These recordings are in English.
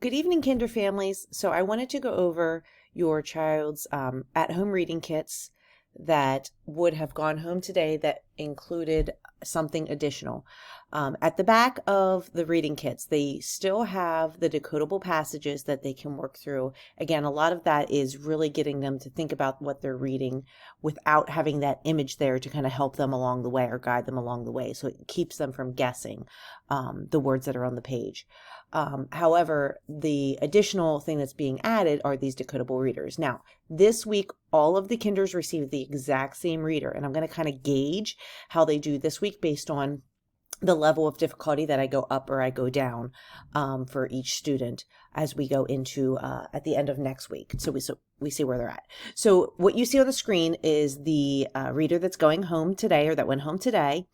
Good evening, Kinder families. So I wanted to go over your child's at-home reading kits that would have gone home today that included something additional. At the back of the reading kits, they still have the decodable passages that they can work through. Again, a lot of that is really getting them to think about what they're reading without having that image there to kind of help them along the way or guide them along the way. So it keeps them from guessing the words that are on the page. However, the additional thing that's being added are these decodable readers. Now, this week, all of the kinders received the exact same reader, and I'm going to kind of gauge how they do this week based on the level of difficulty that I go up or I go down for each student as we go into at the end of next week. So we see where they're at. So what you see on the screen is the reader that's going home today or that went home today.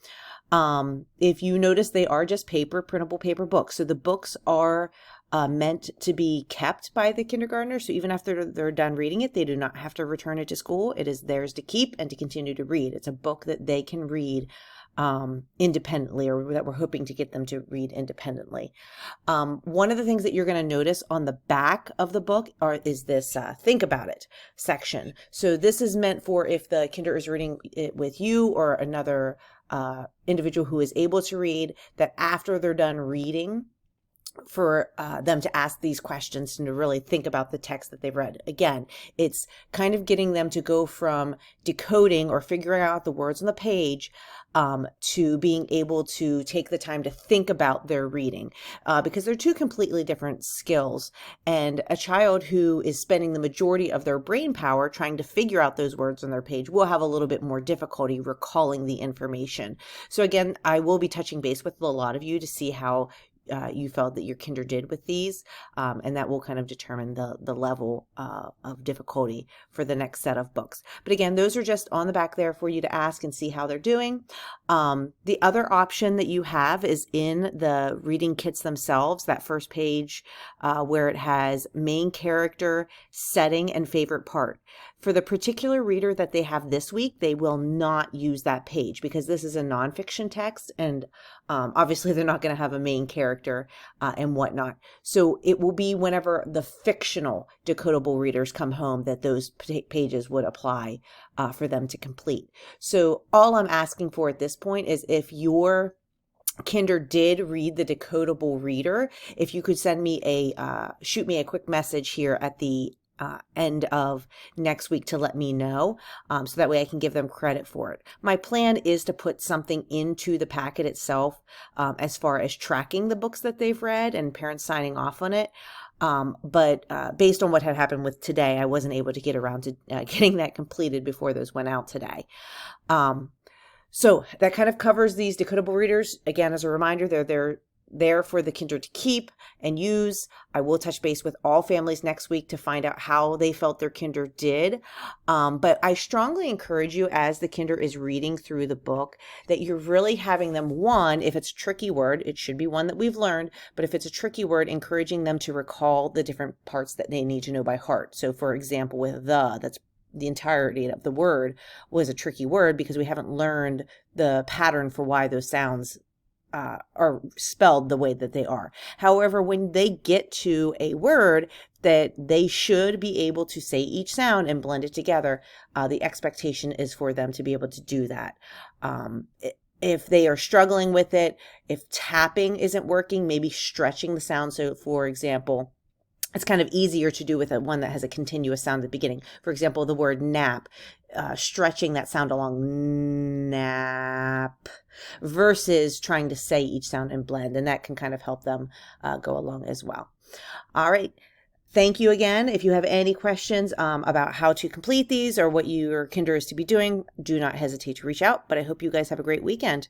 If you notice, they are just printable paper books. So the books are meant to be kept by the kindergartner. So even after they're done reading it, they do not have to return it to school. It is theirs to keep and to continue to read. It's a book that they can read independently, or that we're hoping to get them to read independently. One of the things that you're going to notice on the back of the book is this think about it section. So this is meant for if the kinder is reading it with you or another individual who is able to read, that after they're done reading, for them to ask these questions and to really think about the text that they've read. Again, it's kind of getting them to go from decoding or figuring out the words on the page to being able to take the time to think about their reading, because they're two completely different skills. And a child who is spending the majority of their brain power trying to figure out those words on their page will have a little bit more difficulty recalling the information. So again, I will be touching base with a lot of you to see how you felt that your kinder did with these, and that will kind of determine the level of difficulty for the next set of books. But again, those are just on the back there for you to ask and see how they're doing. The other option that you have is in the reading kits themselves, that first page where it has main character, setting, and favorite part. For the particular reader that they have this week, they will not use that page because this is a nonfiction text, and obviously they're not going to have a main character and whatnot. So it will be whenever the fictional decodable readers come home that those pages would apply for them to complete. So all I'm asking for at this point is if your kinder did read the decodable reader, if you could send me shoot me a quick message here at the end of next week to let me know, so that way I can give them credit for it. My plan is to put something into the packet itself as far as tracking the books that they've read and parents signing off on it. But based on what had happened with today, I wasn't able to get around to getting that completed before those went out today. So that kind of covers these decodable readers. Again, as a reminder, they're there for the kinder to keep and use. I will touch base with all families next week to find out how they felt their kinder did. But I strongly encourage you, as the kinder is reading through the book, that you're really having them, one, if it's a tricky word, it should be one that we've learned, but if it's a tricky word, encouraging them to recall the different parts that they need to know by heart. So for example, with that's the entirety of the word was a tricky word because we haven't learned the pattern for why those sounds are spelled the way that they are. However, when they get to a word that they should be able to say each sound and blend it together, the expectation is for them to be able to do that. If they are struggling with it, if tapping isn't working, maybe stretching the sound. So for example, it's kind of easier to do with one that has a continuous sound at the beginning. For example, the word nap, stretching that sound along, nap, versus trying to say each sound and blend. And that can kind of help them go along as well. All right. Thank you again. If you have any questions about how to complete these or what your kinder is to be doing, do not hesitate to reach out. But I hope you guys have a great weekend.